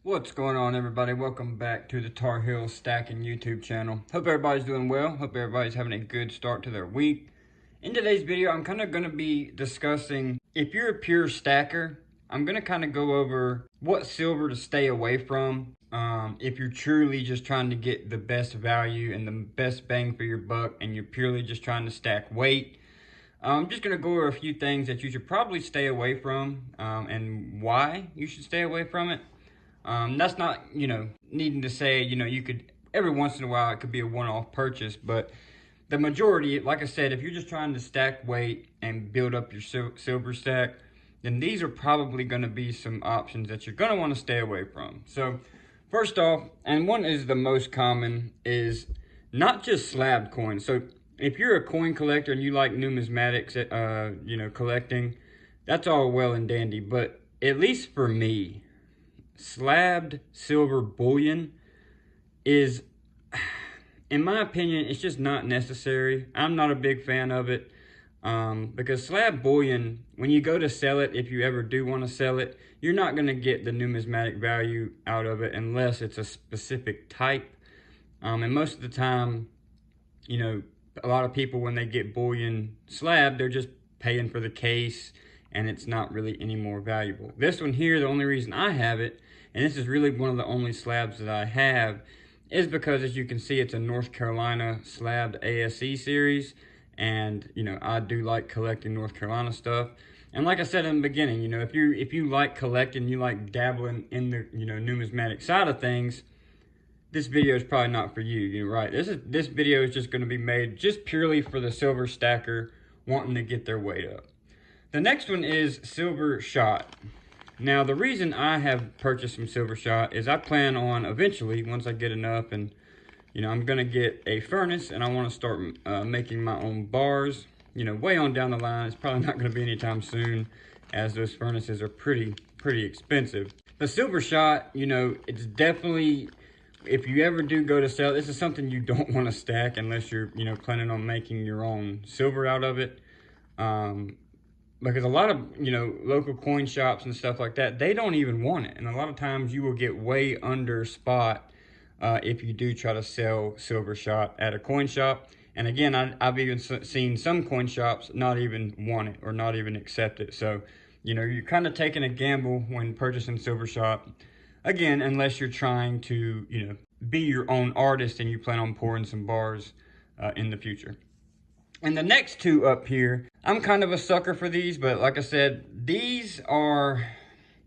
What's going on, everybody? Welcome back to the Tar Heel Stacking YouTube channel. Hope everybody's doing well. Hope everybody's having a good start to their week. In today's video, I'm kind of going to be discussing, if you're a pure stacker, I'm going to kind of go over what silver to stay away from if you're truly just trying to get the best value and the best bang for your buck and you're purely just trying to stack weight. I'm just going to go over a few things that you should probably stay away from and why you should stay away from it. That's not, needing to say, you could, every once in a while, it could be a one-off purchase, but the majority, like I said, if you're just trying to stack weight and build up your silver stack, then these are probably going to be some options that you're going to want to stay away from. So first off, and one is the most common, is not just slabbed coins. So if you're a coin collector and you like numismatics, collecting, that's all well and dandy, but at least for me, slabbed silver bullion is, in my opinion, it's just not necessary. I'm not a big fan of it because slab bullion, when you go to sell it, if you ever do want to sell it, you're not going to get the numismatic value out of it unless it's a specific type. And most of the time, a lot of people, when they get bullion slab, they're just paying for the case and it's not really any more valuable. This one here, the only reason I have it, and this is really one of the only slabs that I have, is because, as you can see, it's a North Carolina slabbed ASE series. And, I do like collecting North Carolina stuff. And like I said in the beginning, if you like collecting, you like dabbling in the, numismatic side of things, this video is probably not for you. You're right. This video is just going to be made just purely for the silver stacker wanting to get their weight up. The next one is silver shot. Now, the reason I have purchased some silver shot is I plan on eventually, once I get enough, and I'm going to get a furnace and I want to start making my own bars, way on down the line. It's probably not going to be anytime soon, as those furnaces are pretty expensive. But silver shot, it's definitely, if you ever do go to sell, this is something you don't want to stack unless you're, planning on making your own silver out of it. Because a lot of, local coin shops and stuff like that, they don't even want it. And a lot of times you will get way under spot if you do try to sell silver shot at a coin shop. And again, I've even seen some coin shops not even want it or not even accept it. So, you're kind of taking a gamble when purchasing silver shot. Again, unless you're trying to, be your own artist and you plan on pouring some bars in the future. And the next two up here, I'm kind of a sucker for these, but like I said, these are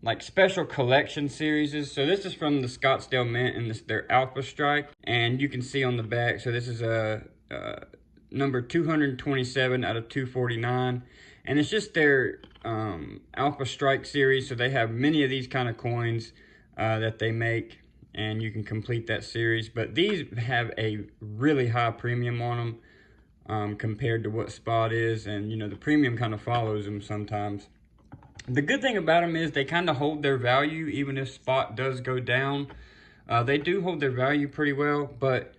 like special collection series. So this is from the Scottsdale Mint, and this their Alpha Strike. And you can see on the back, so this is a number 227 out of 249. And it's just their Alpha Strike series. So they have many of these kind of coins that they make, and you can complete that series. But these have a really high premium on them. Compared to what spot is, and the premium kind of follows them sometimes. The good thing about them is they kind of hold their value even if spot does go down. They do hold their value pretty well, but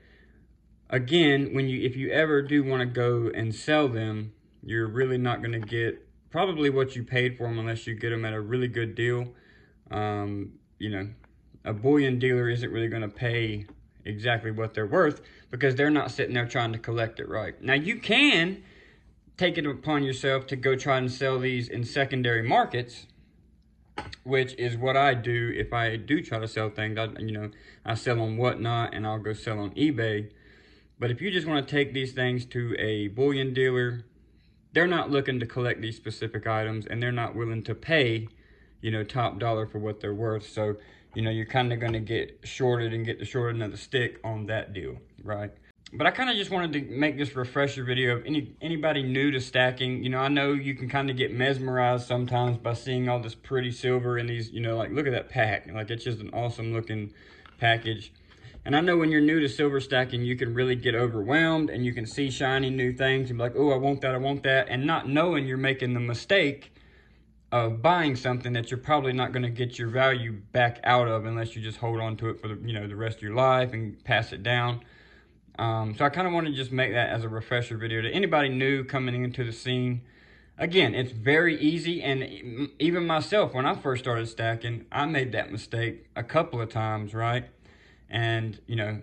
again, if you ever do want to go and sell them, you're really not going to get probably what you paid for them unless you get them at a really good deal. A bullion dealer isn't really going to pay exactly what they're worth because they're not sitting there trying to collect it right. Now, you can take it upon yourself to go try and sell these in secondary markets, which is what I do if I do try to sell things. I sell on Whatnot and I'll go sell on eBay. But if you just want to take these things to a bullion dealer, they're not looking to collect these specific items and they're not willing to pay, top dollar for what they're worth. So, you're kind of going to get shorted and get the short end of the stick on that deal, right? But I kind of just wanted to make this refresher video of anybody new to stacking. I know you can kind of get mesmerized sometimes by seeing all this pretty silver and these, like, look at that pack. Like, it's just an awesome looking package. And I know when you're new to silver stacking, you can really get overwhelmed and you can see shiny new things and be like, oh, I want that, and not knowing you're making the mistake of buying something that you're probably not going to get your value back out of unless you just hold on to it for the, the rest of your life and pass it down. So I kind of want to just make that as a refresher video to anybody new coming into the scene. Again, it's very easy, and even myself, when I first started stacking, I made that mistake a couple of times, right? And, you know,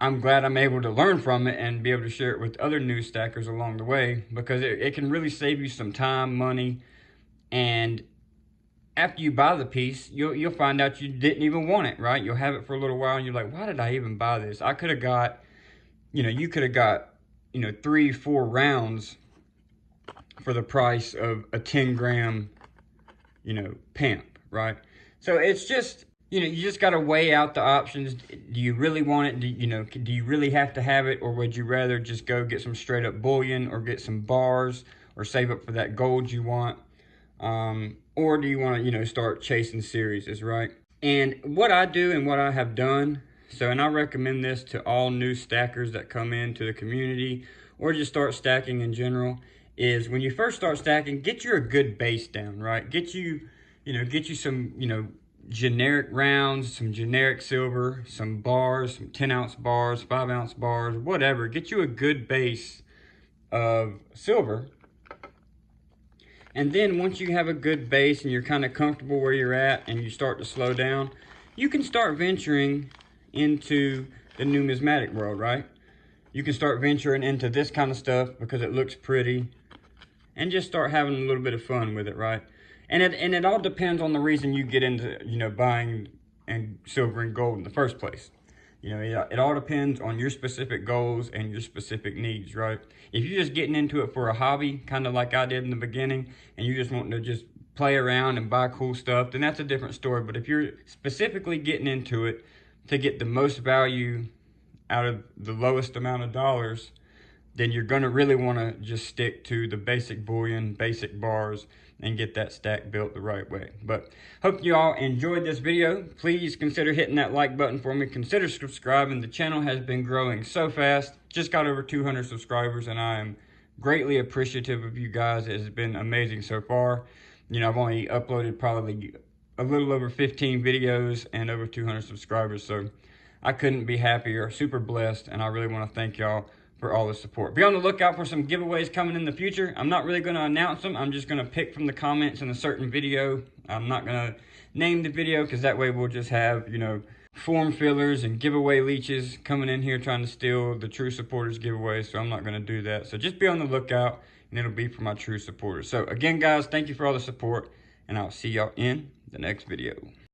I'm glad I'm able to learn from it and be able to share it with other new stackers along the way, because it can really save you some time, money, and after you buy the piece, you'll find out you didn't even want it, right? You'll have it for a little while and you're like, why did I even buy this? I could have got, you could have got, 3-4 rounds for the price of a 10 gram, pamp, right? So it's just, you just got to weigh out the options. Do you really want it? Do you really have to have it? Or would you rather just go get some straight up bullion or get some bars or save up for that gold you want? Or do you want to, start chasing series, right? And what I do and what I have done, and I recommend this to all new stackers that come into the community or just start stacking in general, is when you first start stacking, get you a good base down, right? Get you some, generic rounds, some generic silver, some bars, some 10-ounce bars, 5-ounce bars, whatever. Get you a good base of silver. And then once you have a good base and you're kind of comfortable where you're at and you start to slow down, you can start venturing into the numismatic world, right? You can start venturing into this kind of stuff because it looks pretty and just start having a little bit of fun with it, right? And it all depends on the reason you get into, buying and silver and gold in the first place. It all depends on your specific goals and your specific needs, right? If you're just getting into it for a hobby, kind of like I did in the beginning, and you just want to just play around and buy cool stuff, then that's a different story. But if you're specifically getting into it to get the most value out of the lowest amount of dollars, then you're going to really want to just stick to the basic bullion, basic bars, and get that stack built the right way. But hope you all enjoyed this video. Please consider hitting that like button for me. Consider subscribing. The channel has been growing so fast. Just got over 200 subscribers, and I am greatly appreciative of you guys. It has been amazing so far. I've only uploaded probably a little over 15 videos and over 200 subscribers, so I couldn't be happier. Super blessed, and I really want to thank y'all for all the support. Be on the lookout for some giveaways coming in the future. I'm not really going to announce them. I'm just going to pick from the comments in a certain video. I'm not going to name the video because that way we'll just have, form fillers and giveaway leeches coming in here trying to steal the true supporters giveaway. So I'm not going to do that. So just be on the lookout, and it'll be for my true supporters. So again, guys, thank you for all the support, and I'll see y'all in the next video.